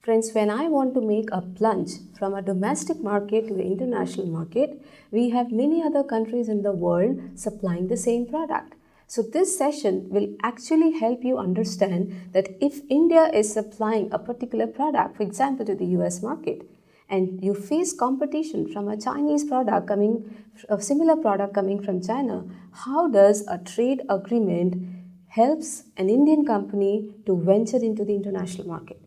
Friends, when I want to make a plunge from a domestic market to the international market, we have many other countries in the world supplying the same product. So this session will actually help you understand that if India is supplying a particular product, for example, to the US market, and you face competition from a Chinese product a similar product coming from China, how does a trade agreement helps an Indian company to venture into the international market?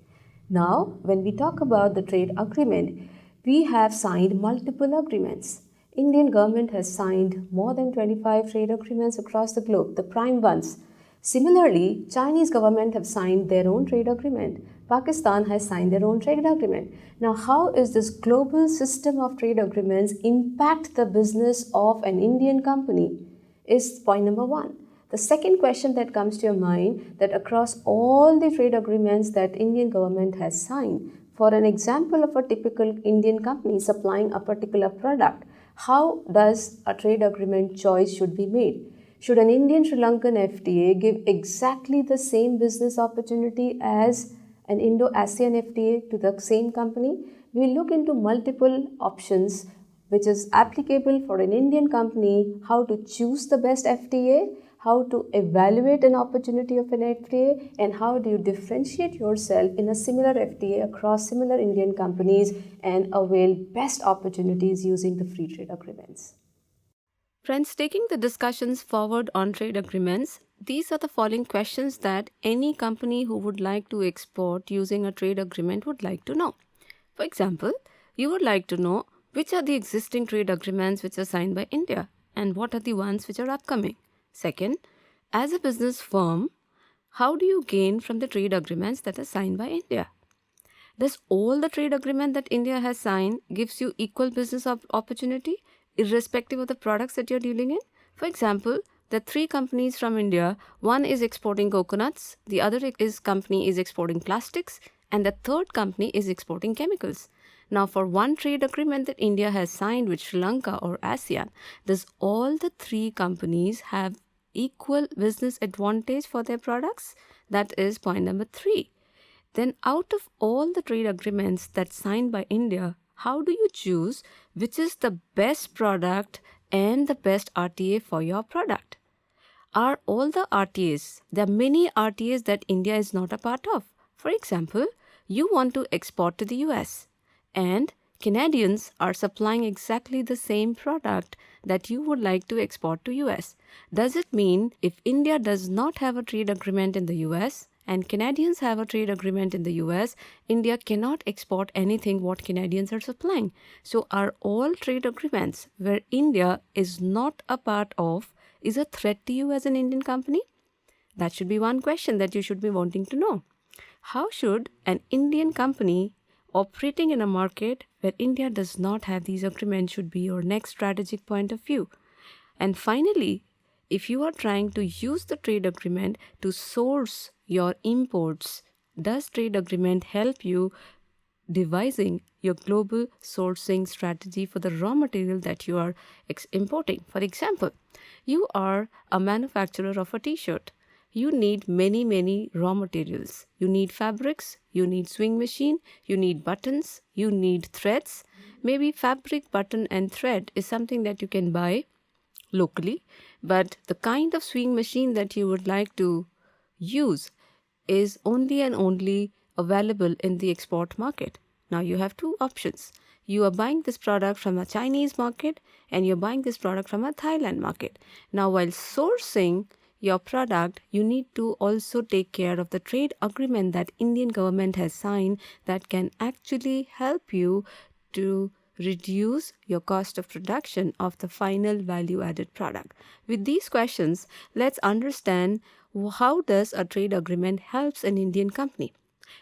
Now, when we talk about the trade agreement, we have signed multiple agreements. Indian government has signed more than 25 trade agreements across the globe, the prime ones. Similarly, Chinese government have signed their own trade agreement. Pakistan has signed their own trade agreement. Now, how is this global system of trade agreements impact the business of an Indian company? Is point number one. The second question that comes to your mind, that across all the trade agreements that Indian government has signed, for an example of a typical Indian company supplying a particular product, how does a trade agreement choice should be made? Should an Indian-Sri Lankan FTA give exactly the same business opportunity as an Indo-ASEAN FTA to the same company? We look into multiple options which is applicable for an Indian company, how to choose the best FTA, how to evaluate an opportunity of an FTA, and how do you differentiate yourself in a similar FTA across similar Indian companies and avail best opportunities using the free trade agreements. Friends, taking the discussions forward on trade agreements, these are the following questions that any company who would like to export using a trade agreement would like to know. For example, you would like to know which are the existing trade agreements which are signed by India and what are the ones which are upcoming. Second, as a business firm, how do you gain from the trade agreements that are signed by India? Does all the trade agreement that India has signed gives you equal business opportunity irrespective of the products that you're dealing in? For example, the three companies from India, one is exporting coconuts, the other company is exporting plastics, and the third company is exporting chemicals. Now, for one trade agreement that India has signed with Sri Lanka or ASEAN, does all the three companies have equal business advantage for their products? That is point number 3. Then out of all the trade agreements that's signed by India, how do you choose which is the best product and the best RTA for your product? Are all the RTAs, there are many RTAs that India is not a part of. For example, you want to export to the US and Canadians are supplying exactly the same product that you would like to export to US. Does it mean if India does not have a trade agreement in the US and Canadians have a trade agreement in the US, India cannot export anything what Canadians are supplying? So are all trade agreements where India is not a part of is a threat to you as an Indian company? That should be one question that you should be wanting to know. How should an Indian company operating in a market where India does not have these agreements should be your next strategic point of view? And finally, if you are trying to use the trade agreement to source your imports, does trade agreement help you devising your global sourcing strategy for the raw material that you are importing? For example, you are a manufacturer of a t-shirt. You need many raw materials. You need fabrics, you need sewing machine, you need buttons, you need threads. Maybe fabric, button and thread is something that you can buy locally, but the kind of sewing machine that you would like to use is only and only available in the export market. Now you have two options. You are buying this product from a Chinese market and you're buying this product from a Thailand market. Now while sourcing your product, you need to also take care of the trade agreement that Indian government has signed that can actually help you to reduce your cost of production of the final value added product. With these questions, let's understand how does a trade agreement helps an Indian company.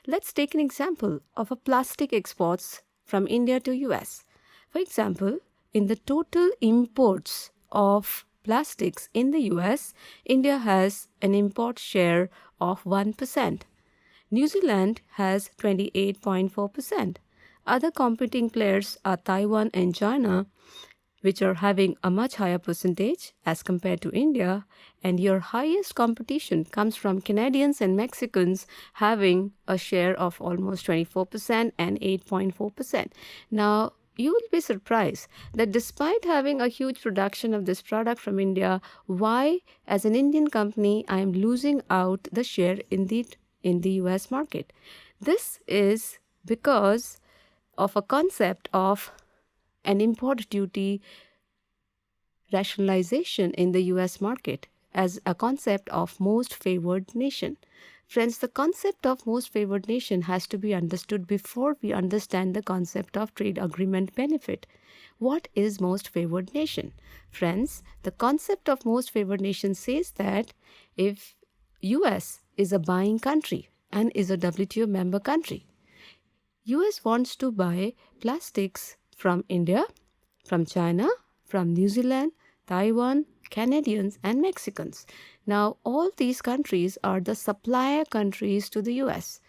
Let's take an example of a plastic exports from India to US. For example, in the total imports of plastics in the US, India has an import share of 1%. New Zealand has 28.4%. Other competing players are Taiwan and China which are having a much higher percentage as compared to India, and your highest competition comes from Canadians and Mexicans having a share of almost 24% and 8.4%. Now, you will be surprised that despite having a huge production of this product from India, why, as an Indian company, I am losing out the share in the US market. This is because of a concept of an import duty rationalization in the US market as a concept of most favored nation. Friends, the concept of most favored nation has to be understood before we understand the concept of trade agreement benefit. What is most favored nation? Friends, the concept of most favored nation says that if US is a buying country and is a WTO member country, US wants to buy plastics from India, from China, from New Zealand, Taiwan, Canadians, and Mexicans. Now, all these countries are the supplier countries to the US.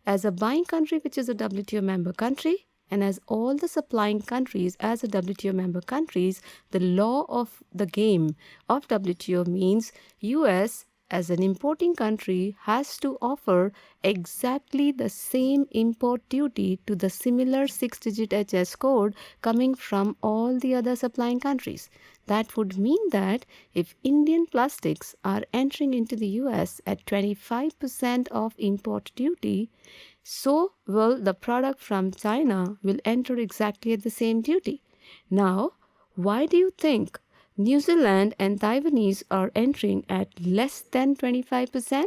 As a buying country, which is a WTO member country, and as all the supplying countries as a WTO member countries, the law of the game of WTO means US as an importing country has to offer exactly the same import duty to the similar 6-digit HS code coming from all the other supplying countries. That would mean that if Indian plastics are entering into the US at 25% of import duty, so will the product from China will enter exactly at the same duty. Now, why do you think New Zealand and Taiwanese are entering at less than 25%?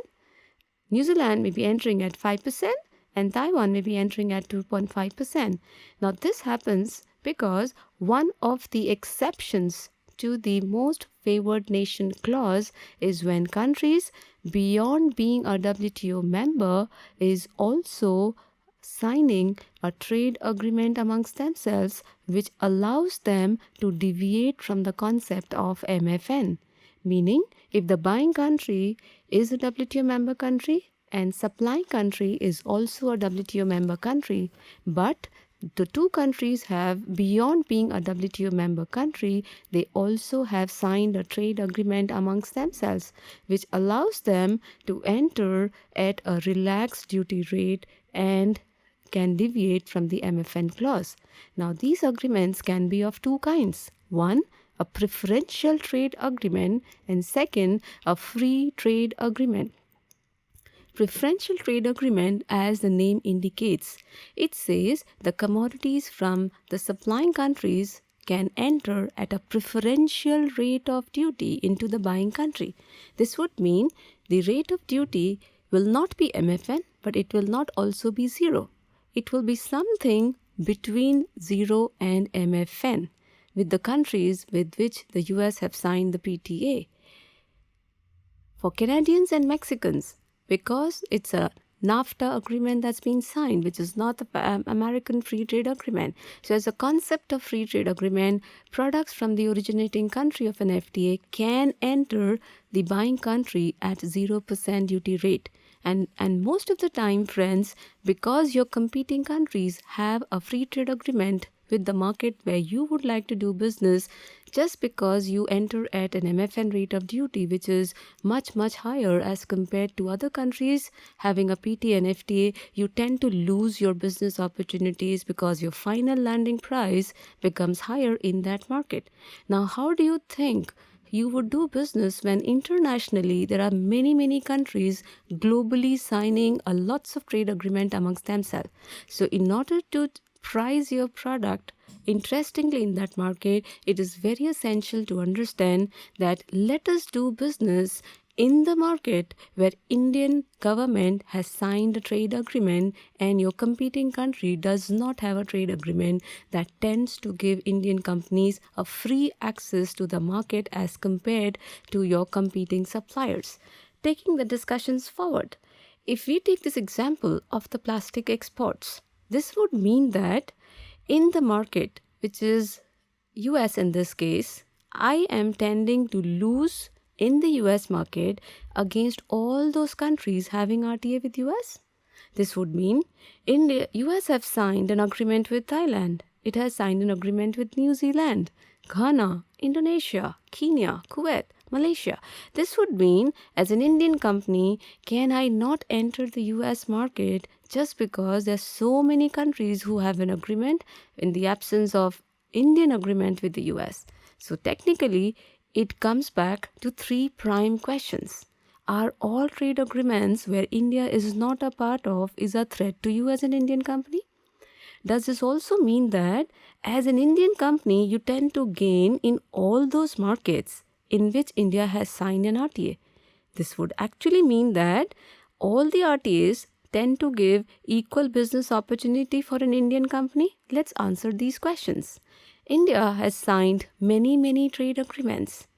New Zealand may be entering at 5% and Taiwan may be entering at 2.5%. Now, this happens because one of the exceptions to the most favored nation clause is when countries beyond being a WTO member is also signing a trade agreement amongst themselves which allows them to deviate from the concept of MFN. Meaning, if the buying country is a WTO member country and supplying country is also a WTO member country, but the two countries have, beyond being a WTO member country, they also have signed a trade agreement amongst themselves, which allows them to enter at a relaxed duty rate and can deviate from the MFN clause. Now, these agreements can be of two kinds. One, a preferential trade agreement, and second, a free trade agreement. Preferential trade agreement, as the name indicates, it says the commodities from the supplying countries can enter at a preferential rate of duty into the buying country. This would mean the rate of duty will not be MFN, but it will not also be zero. It will be something between 0 and MFN with the countries with which the US have signed the PTA. For Canadians and Mexicans, because it's a NAFTA agreement that's been signed, which is not the American Free Trade Agreement. So as a concept of free trade agreement, products from the originating country of an FTA can enter the buying country at 0% duty rate. And most of the time, friends, because your competing countries have a free trade agreement with the market where you would like to do business, just because you enter at an MFN rate of duty, which is much higher as compared to other countries having a PT and FTA, you tend to lose your business opportunities because your final landing price becomes higher in that market. Now, how do you think you would do business when internationally there are many countries globally signing a lots of trade agreement amongst themselves? So in order to price your product interestingly in that market, it is very essential to understand that let us do business in the market where Indian government has signed a trade agreement and your competing country does not have a trade agreement that tends to give Indian companies a free access to the market as compared to your competing suppliers. Taking the discussions forward, if we take this example of the plastic exports, this would mean that in the market, which is US in this case, I am tending to lose in the US market against all those countries having RTA with US. This would mean India, US have signed an agreement with Thailand. It has signed an agreement with New Zealand. Ghana, Indonesia, Kenya, Kuwait, Malaysia. This would mean, as an Indian company, can I not enter the US market just because there's so many countries who have an agreement in the absence of Indian agreement with the US? So technically, it comes back to three prime questions. Are all trade agreements where India is not a part of is a threat to you as an Indian company? Does this also mean that as an Indian company, you tend to gain in all those markets in which India has signed an RTA? This would actually mean that all the RTAs tend to give equal business opportunity for an Indian company. Let's answer these questions. India has signed many trade agreements.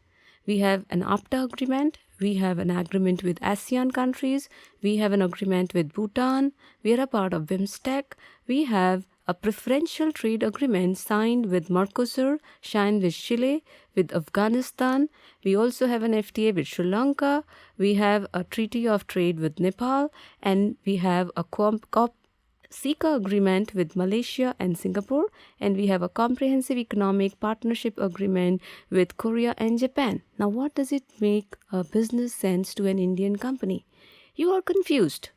We have an APTA agreement, we have an agreement with ASEAN countries, we have an agreement with Bhutan, we are a part of BIMSTEC, we have a preferential trade agreement signed with Mercosur, signed with Chile, with Afghanistan. We also have an FTA with Sri Lanka, we have a treaty of trade with Nepal, and we have a CECA agreement with Malaysia and Singapore, and we have a comprehensive economic partnership agreement with Korea and Japan. Now, what does it make a business sense to an Indian company? You are confused.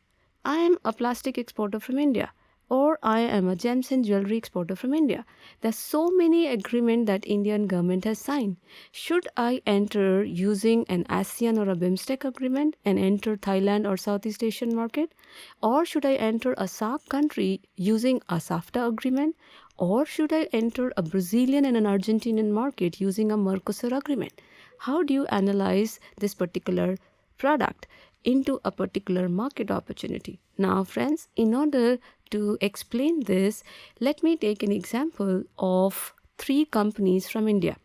I am a plastic exporter from India, or I am a gems and jewelry exporter from India. There's so many agreements that Indian government has signed. Should I enter using an ASEAN or a BIMSTEC agreement and enter Thailand or Southeast Asian market? Or should I enter a SAARC country using a SAFTA agreement? Or should I enter a Brazilian and an Argentinian market using a Mercosur agreement? How do you analyze this particular product into a particular market opportunity? Now, friends, in order to explain this, let me take an example of three companies from India.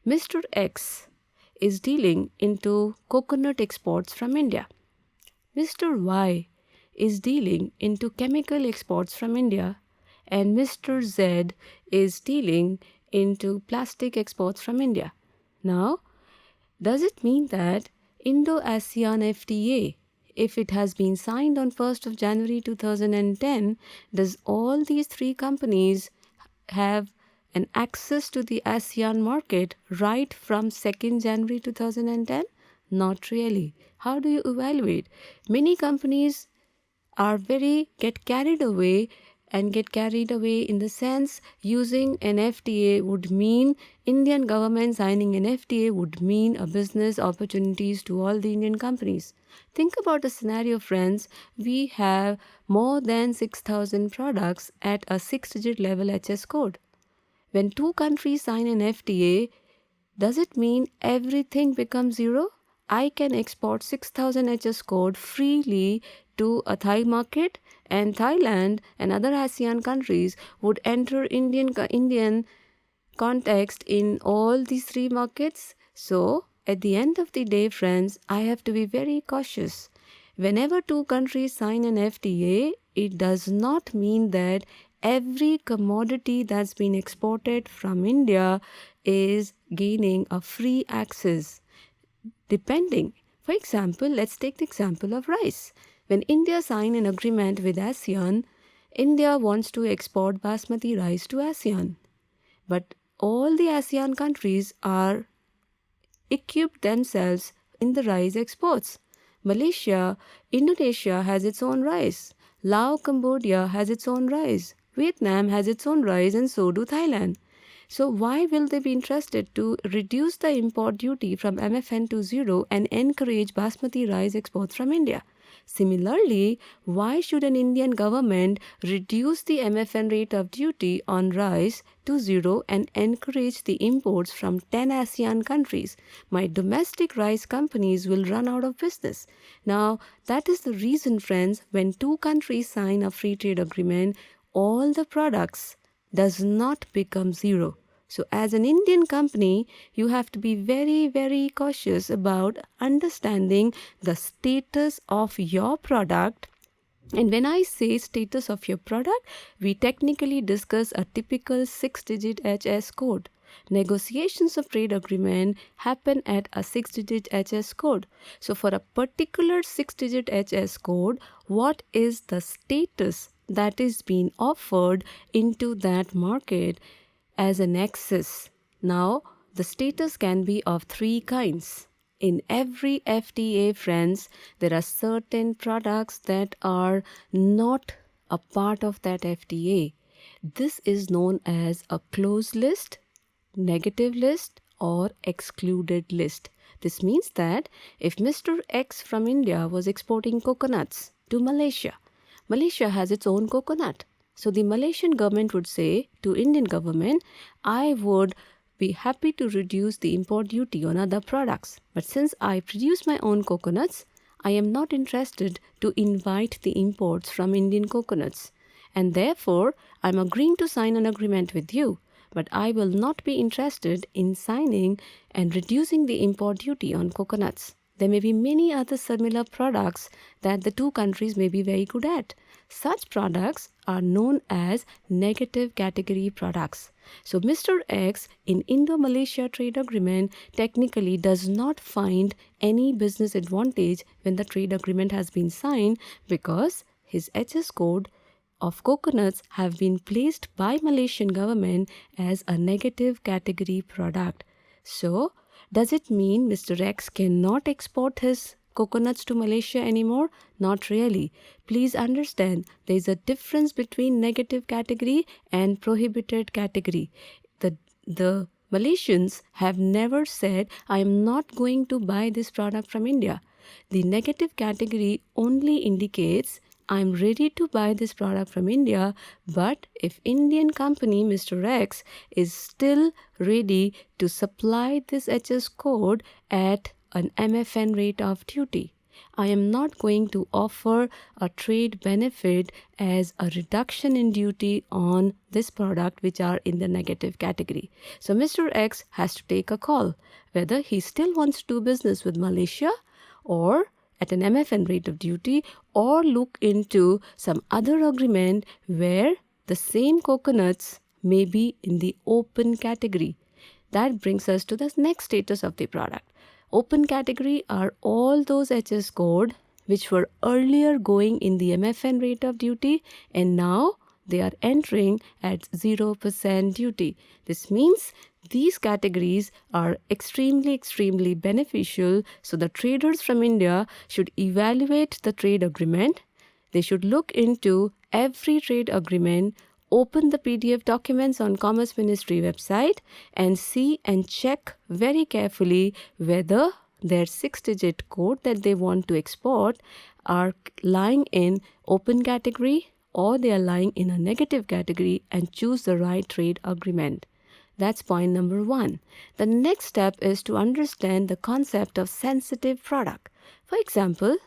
Mr. X is dealing into coconut exports from India. Mr. Y is dealing into chemical exports from India, and Mr. Z is dealing into plastic exports from India. Now, does it mean that Indo-ASEAN FTA, if it has been signed on 1st of January 2010, does all these three companies have an access to the ASEAN market right from 2nd January 2010? Not really. How do you evaluate? Many companies get carried away in the sense using an FTA would mean Indian government signing an FTA would mean a business opportunities to all the Indian companies. Think about a scenario, friends. We have more than 6,000 products at a 6-digit level HS code. When two countries sign an FTA, does it mean everything becomes zero? I can export 6,000 HS code freely to a Thai market, and Thailand and other ASEAN countries would enter Indian context in all these three markets. So, at the end of the day, friends, I have to be very cautious. Whenever two countries sign an FTA, it does not mean that every commodity that's been exported from India is gaining a free access. Depending. For example, let's take the example of rice. When India signed an agreement with ASEAN, India wants to export basmati rice to ASEAN. But all the ASEAN countries are equipped themselves in the rice exports. Malaysia, Indonesia has its own rice. Laos, Cambodia has its own rice. Vietnam has its own rice, and so do Thailand. So why will they be interested to reduce the import duty from MFN to zero and encourage basmati rice exports from India? Similarly, why should an Indian government reduce the MFN rate of duty on rice to zero and encourage the imports from 10 ASEAN countries? My domestic rice companies will run out of business. Now, that is the reason, friends, when two countries sign a free trade agreement, all the products does not become zero. So as an Indian company, you have to be very cautious about understanding the status of your product. And when I say status of your product, we technically discuss a typical 6-digit HS code. Negotiations of trade agreement happen at a 6-digit HS code. So for a particular 6-digit HS code, what is the status that is being offered into that market as an access? Now, the status can be of three kinds. In every FTA, friends, there are certain products that are not a part of that FTA. This is known as a closed list, negative list, or excluded list. This means that if Mr. X from India was exporting coconuts to Malaysia, Malaysia has its own coconut. So the Malaysian government would say to Indian government, I would be happy to reduce the import duty on other products. But since I produce my own coconuts, I am not interested to invite the imports from Indian coconuts. And therefore, I am agreeing to sign an agreement with you. But I will not be interested in signing and reducing the import duty on coconuts. There may be many other similar products that the two countries may be very good at. Such products are known as negative category products. So Mr. X in Indo-Malaysia trade agreement technically does not find any business advantage when the trade agreement has been signed because his HS code of coconuts have been placed by Malaysian government as a negative category product. So, does it mean Mr. X cannot export his coconuts to Malaysia anymore? Not really. Please understand, there is a difference between negative category and prohibited category. The Malaysians have never said, I am not going to buy this product from India. The negative category only indicates I'm ready to buy this product from India, but if Indian company Mr. X is still ready to supply this HS code at an MFN rate of duty, I am not going to offer a trade benefit as a reduction in duty on this product which are in the negative category. So Mr. X has to take a call whether he still wants to do business with Malaysia or at an MFN rate of duty, or look into some other agreement where the same coconuts may be in the open category. That brings us to the next status of the product. Open category are all those HS code which were earlier going in the MFN rate of duty and now they are entering at 0% duty. This means these categories are extremely beneficial. So the traders from India should evaluate the trade agreement. They should look into every trade agreement, open the PDF documents on Commerce Ministry website and see and check very carefully whether their 6-digit code that they want to export are lying in open category or they are lying in a negative category and choose the right trade agreement. That's point number 1. The next step is to understand the concept of sensitive product. For example,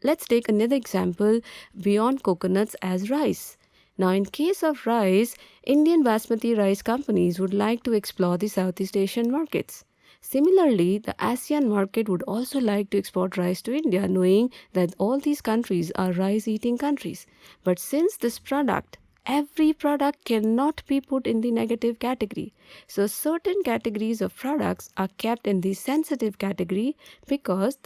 let's take another example beyond coconuts as rice. Now, in case of rice, Indian basmati rice companies would like to explore the Southeast Asian markets. Similarly, the ASEAN market would also like to export rice to India, knowing that all these countries are rice-eating countries. But since this product, every product cannot be put in the negative category. So certain categories of products are kept in the sensitive category because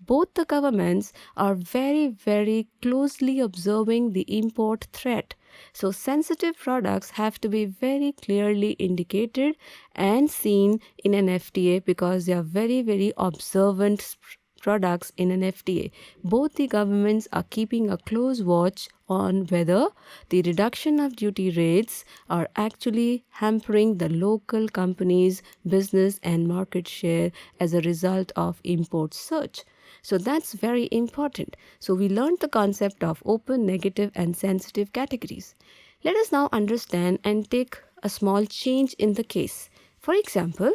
both the governments are very closely observing the import threat. So sensitive products have to be very clearly indicated and seen in an FTA because they are very observant products in an FTA. Both the governments are keeping a close watch on whether the reduction of duty rates are actually hampering the local companies' business and market share as a result of import surge. So that's very important. So we learned the concept of open, negative and sensitive categories. Let us now understand and take a small change in the case. For example,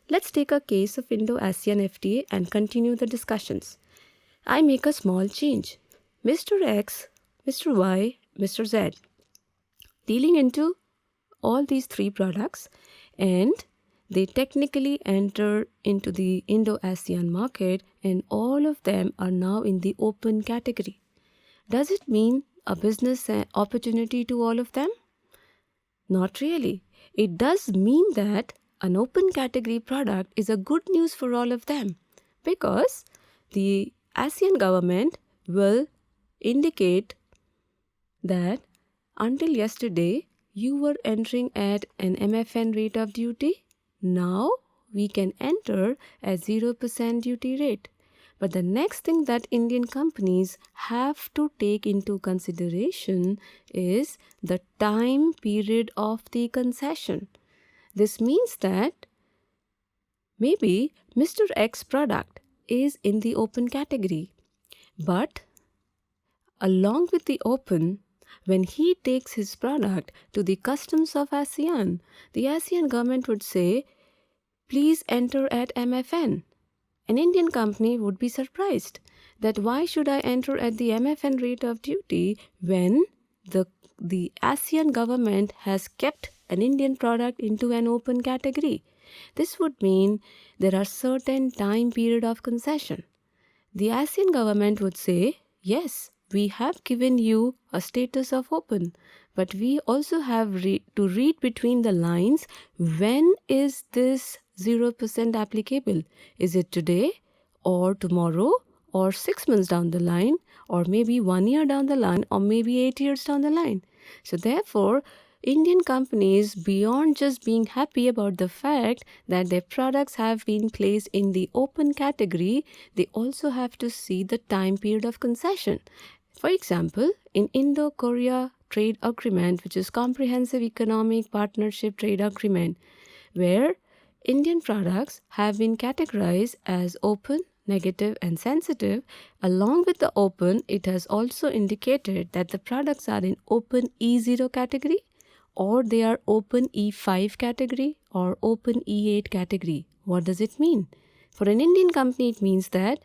let's take a case of Indo-ASEAN FTA and continue the discussions. I make a small change. Mr. X, Mr. Y, Mr. Z, dealing into all these three products and they technically enter into the Indo-ASEAN market and all of them are now in the open category. Does it mean a business opportunity to all of them? Not really. It does mean that an open category product is a good news for all of them because the ASEAN government will indicate that until yesterday you were entering at an MFN rate of duty. Now we can enter at 0% duty rate. But the next thing that Indian companies have to take into consideration is the time period of the concession. This means that maybe Mr. X product is in the open category, but along with the open, when he takes his product to the customs of ASEAN, the ASEAN government would say, please enter at MFN. An Indian company would be surprised that why should I enter at the MFN rate of duty when the ASEAN government has kept an Indian product into an open category. This would mean there are certain time period of concession. The ASEAN government would say, yes, we have given you a status of open, but we also have to read between the lines, when is this 0% applicable? Is it today or tomorrow or 6 months down the line or maybe 1 year down the line or maybe 8 years down the line? So therefore, Indian companies, beyond just being happy about the fact that their products have been placed in the open category, they also have to see the time period of concession. For example, in Indo-Korea Trade Agreement, which is Comprehensive Economic Partnership Trade Agreement, where Indian products have been categorized as open, negative and sensitive. Along with the open, it has also indicated that the products are in open E0 category, or they are open E5 category or open E8 category. What does it mean? For an Indian company, it means that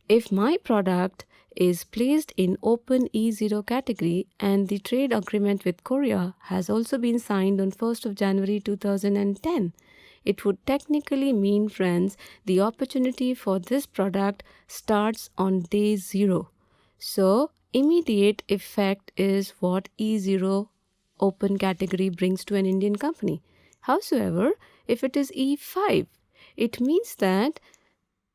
if my product is placed in open E0 category and the trade agreement with Korea has also been signed on 1st of January 2010, it would technically mean, friends, the opportunity for this product starts on day 0. So, immediate effect is what E0 open category brings to an Indian company. However, if it is E5, it means that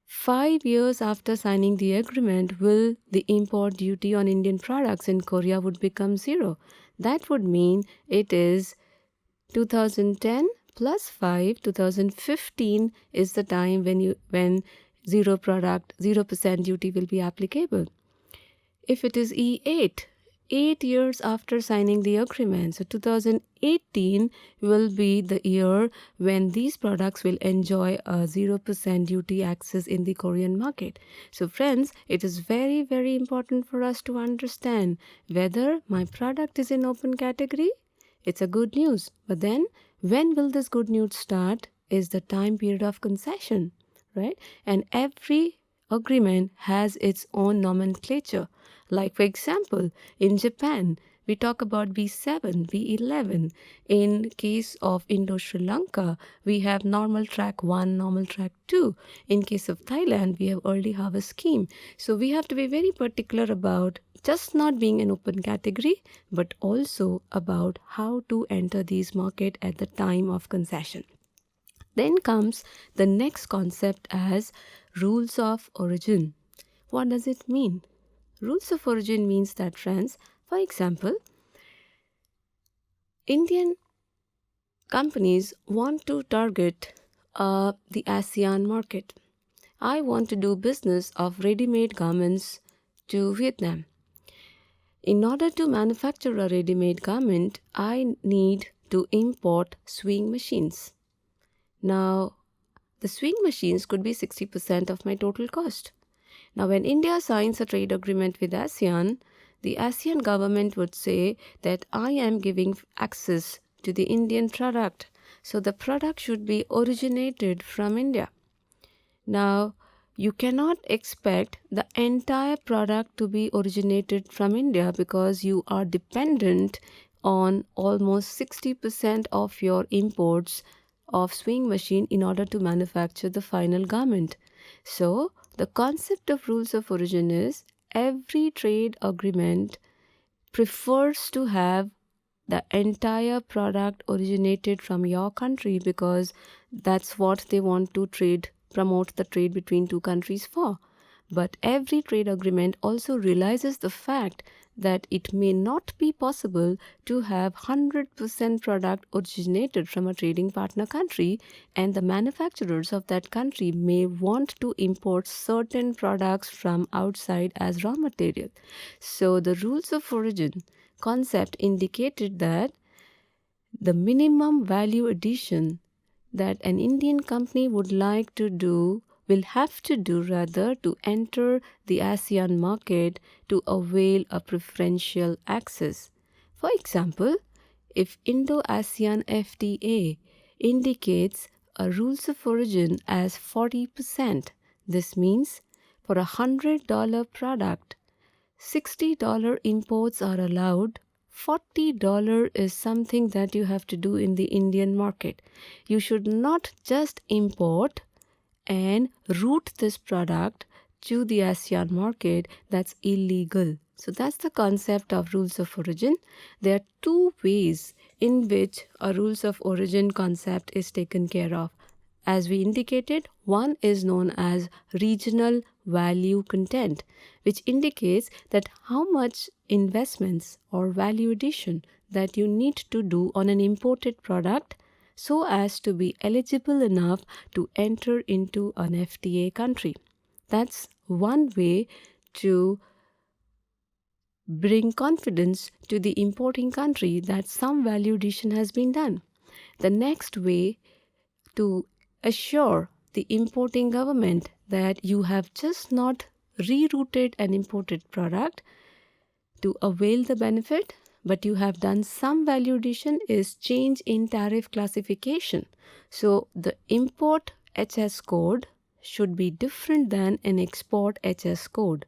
5 years after signing the agreement, will the import duty on Indian products in Korea would become 0. That would mean it is 2010 plus 5, 2015 is the time when 0% duty will be applicable. If it is E8, 8 years after signing the agreement, so 2018 will be the year when these products will enjoy a 0% duty access in the Korean market. So friends, it is very, very important for us to understand whether my product is in open category. It's a good news. But then when will this good news start is the time period of concession, right? And every agreement has its own nomenclature. Like for example, in Japan, we talk about B7, B11. In case of Indo-Sri Lanka, we have normal track 1, normal track 2. In case of Thailand, we have early harvest scheme. So we have to be very particular about just not being an open category, but also about how to enter these market at the time of concession. Then comes the next concept as rules of origin. What does it mean? Rules of origin means that, friends, for example, Indian companies want to target the ASEAN market. I want to do business of ready-made garments to Vietnam. In order to manufacture a ready-made garment, I need to import sewing machines. Now, the sewing machines could be 60% of my total cost. Now, when India signs a trade agreement with ASEAN, the ASEAN government would say that I am giving access to the Indian product. So the product should be originated from India. Now, you cannot expect the entire product to be originated from India because you are dependent on almost 60% of your imports of sewing machine in order to manufacture the final garment. So, the concept of rules of origin is every trade agreement prefers to have the entire product originated from your country because that's what they want to promote the trade between two countries for. But every trade agreement also realizes the fact that it may not be possible to have 100% product originated from a trading partner country, and the manufacturers of that country may want to import certain products from outside as raw material. So the rules of origin concept indicated that the minimum value addition that an Indian company would like to do will have to do rather to enter the ASEAN market to avail a preferential access. For example, if Indo-ASEAN FTA indicates a rules of origin as 40%, this means for a $100 product, $60 imports are allowed. $40 is something that you have to do in the Indian market. You should not just import and route this product to the ASEAN market. That's illegal. So that's the concept of rules of origin. There are two ways in which a rules of origin concept is taken care of. As we indicated, one is known as regional value content, which indicates that how much investments or value addition that you need to do on an imported product so as to be eligible enough to enter into an FTA country. That's one way to bring confidence to the importing country that some value addition has been done. The next way to assure the importing government that you have just not rerouted an imported product to avail the benefit, but you have done some value addition is change in tariff classification. So the import HS code should be different than an export HS code.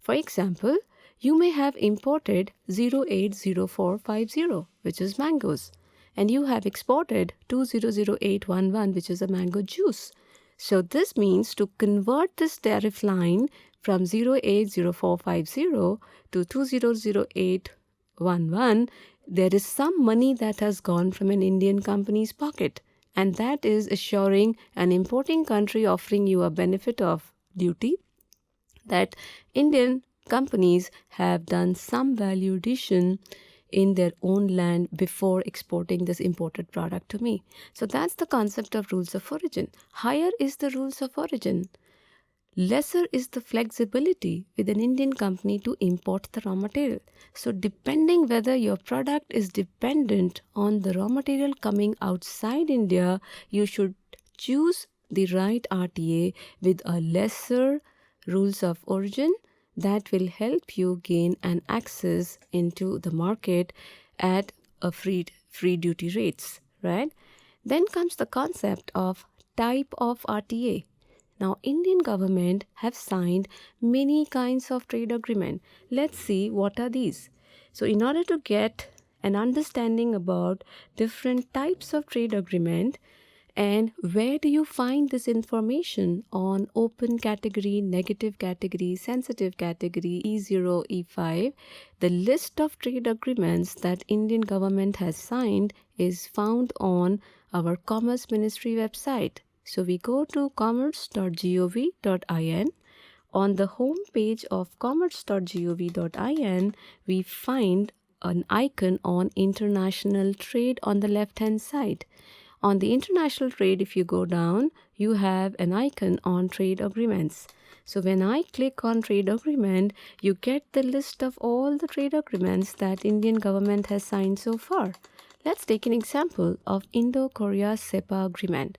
For example, you may have imported 080450, which is mangoes, and you have exported 200811, which is a mango juice. So this means to convert this tariff line from 080450 to 200811, there is some money that has gone from an Indian company's pocket, and that is assuring an importing country offering you a benefit of duty that Indian companies have done some value addition in their own land before exporting this imported product to me. So that's the concept of rules of origin. Higher is the rules of origin, lesser is the flexibility with an Indian company to import the raw material. So depending whether your product is dependent on the raw material coming outside India, you should choose the right RTA with a lesser rules of origin that will help you gain an access into the market at a free duty rates, right? Then comes the concept of type of RTA. Now, Indian government have signed many kinds of trade agreement. Let's see what are these. So in order to get an understanding about different types of trade agreement, and where do you find this information on open category, negative category, sensitive category, E0, E5? The list of trade agreements that Indian government has signed is found on our Commerce Ministry website. So we go to commerce.gov.in. On the home page of commerce.gov.in, we find an icon on international trade on the left-hand side. On the international trade, if you go down, you have an icon on trade agreements. So when I click on trade agreement, you get the list of all the trade agreements that Indian government has signed so far. Let's take an example of Indo-Korea SEPA agreement.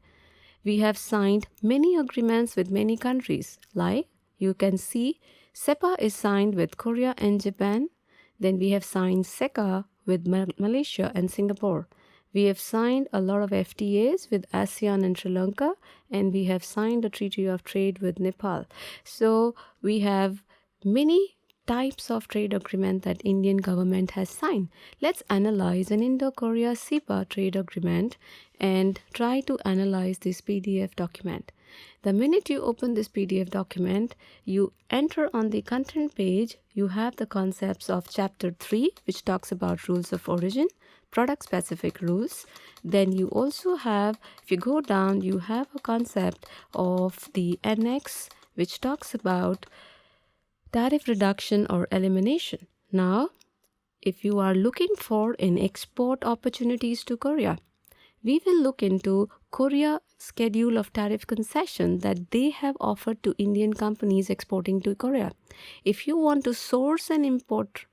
We have signed many agreements with many countries. Like you can see, SEPA is signed with Korea and Japan. Then we have signed SECA with Malaysia and Singapore. We have signed a lot of FTAs with ASEAN and Sri Lanka, and we have signed a treaty of trade with Nepal. So we have many types of trade agreement that Indian government has signed. Let's analyze an Indo-Korea SEPA trade agreement and try to analyze this PDF document. The minute you open this PDF document, you enter on the content page, you have the concepts of Chapter 3, which talks about rules of origin, product-specific rules. Then you also have, if you go down, you have a concept of the annex, which talks about tariff reduction or elimination. Now, if you are looking for an export opportunities to Korea, we will look into Korea schedule of tariff concession that they have offered to Indian companies exporting to Korea. If you want to source and import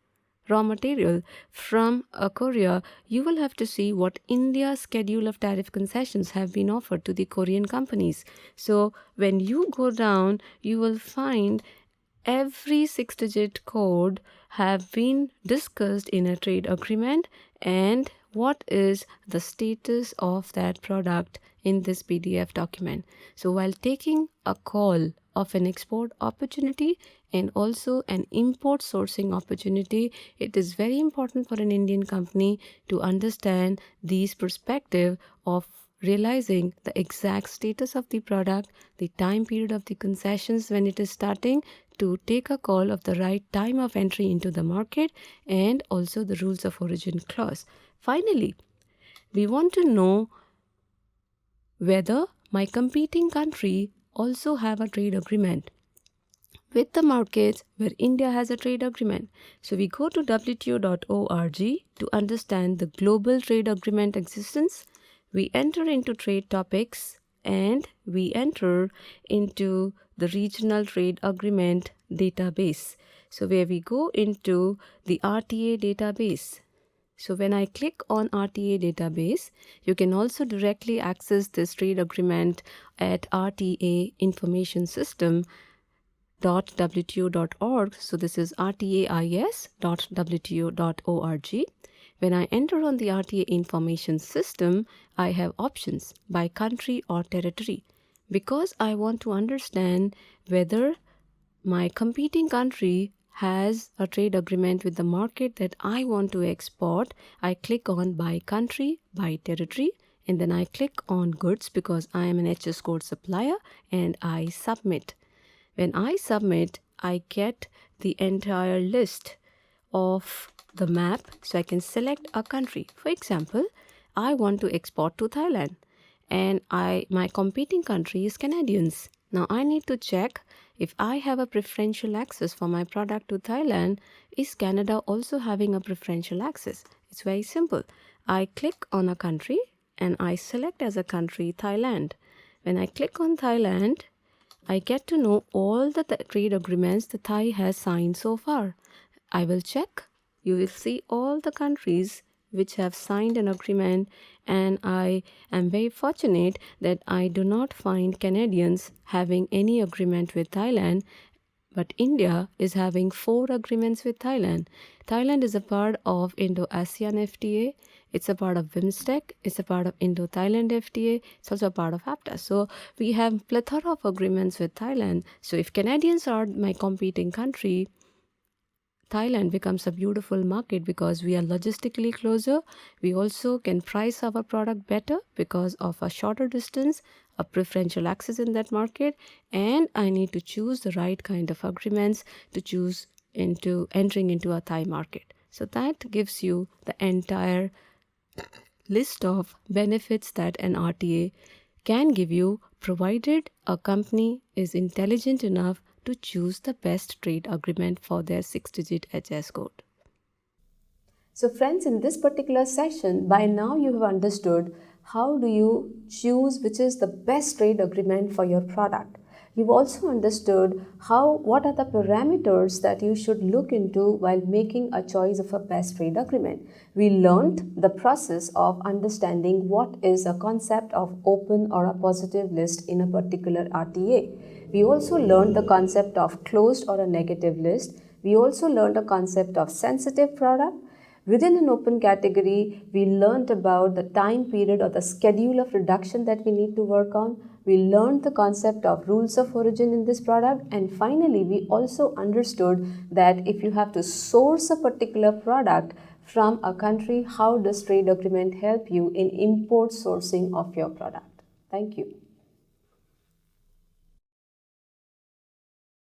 raw material from Korea, you will have to see what India's schedule of tariff concessions have been offered to the Korean companies. So when you go down, you will find every 6-digit code have been discussed in a trade agreement and what is the status of that product in this PDF document. So while taking a call of an export opportunity and also an import sourcing opportunity, it is very important for an Indian company to understand these perspective of realizing the exact status of the product, the time period of the concessions when it is starting, to take a call of the right time of entry into the market, and also the rules of origin clause. Finally, we want to know whether my competing country also have a trade agreement with the markets where India has a trade agreement. So we go to WTO.org to understand the global trade agreement existence. We enter into trade topics and we enter into the regional trade agreement database. So where we go into the RTA database. So when I click on RTA database, you can also directly access this trade agreement at RTA information system .wto.org. So this is rtais.wto.org. When I enter on the RTA information system, I have options by country or territory. Because I want to understand whether my competing country has a trade agreement with the market that I want to export, I click on by country, by territory, and then I click on goods because I am an HS code supplier, and I submit. When I submit, I get the entire list of the map, so I can select a country. For example, I want to export to Thailand and my competing country is Canadians. Now I need to check if I have a preferential access for my product to Thailand. Is Canada also having a preferential access? It's very simple. I click on a country and I select as a country Thailand. When I click on Thailand, I get to know all the trade agreements the Thai has signed so far. I will check. You will see all the countries which have signed an agreement, and I am very fortunate that I do not find Canadians having any agreement with Thailand. But India is having 4 agreements with Thailand. Thailand is a part of Indo-ASEAN FTA. It's a part of BIMSTEC. It's a part of Indo-Thailand FTA. It's also a part of AFTA. So we have plethora of agreements with Thailand. So if Canadians are my competing country, Thailand becomes a beautiful market because we are logistically closer. We also can price our product better because of a shorter distance, a preferential access in that market, and I need to choose the right kind of agreements to choose into entering into a Thai market. So that gives you the entire list of benefits that an RTA can give you, provided a company is intelligent enough to choose the best trade agreement for their 6-digit HS code. So friends, in this particular session, by now you have understood how do you choose which is the best trade agreement for your product. You've also understood what are the parameters that you should look into while making a choice of a best trade agreement. We learned the process of understanding what is a concept of open or a positive list in a particular RTA. We also learned the concept of closed or a negative list. We also learned a concept of sensitive product. Within an open category, we learned about the time period or the schedule of reduction that we need to work on. We learned the concept of rules of origin in this product. And finally, we also understood that if you have to source a particular product from a country, how does trade agreement help you in import sourcing of your product? Thank you.